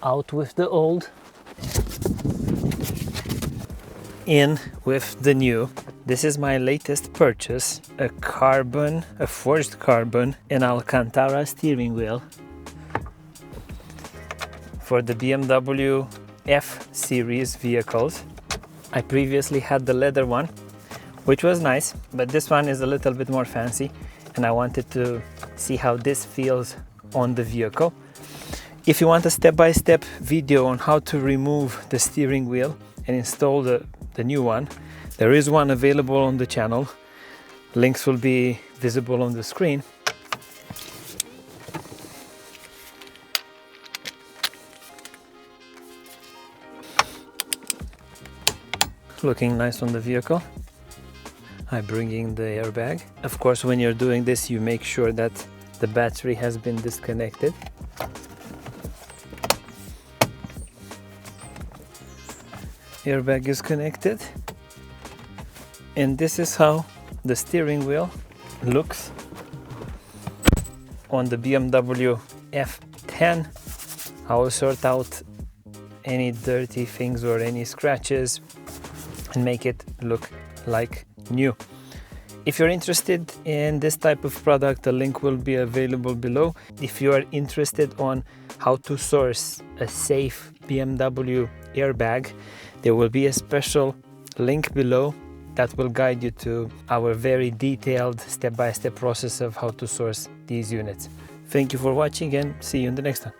Out with the old, in with the new. This is my latest purchase, a forged carbon and Alcantara steering wheel for the BMW F series vehicles. I previously had the leather one, which was nice, but this one is a little bit more fancy and I wanted to see how this feels on the vehicle. If you want a step-by-step video on how to remove the steering wheel and install the new one, there is one available on the channel. Links will be visible on the screen. Looking nice on the vehicle. I bring in the airbag. Of course, when you're doing this, you make sure that the battery has been disconnected. Airbag is connected. And this is how the steering wheel looks on the BMW F10. I will sort out any dirty things or any scratches and make it look like new. If you're interested in this type of product, the link will be available below. If you are interested on how to source a safe BMW airbag, there will be a special link below that will guide you to our very detailed step-by-step process of how to source these units. Thank you for watching and see you in the next one.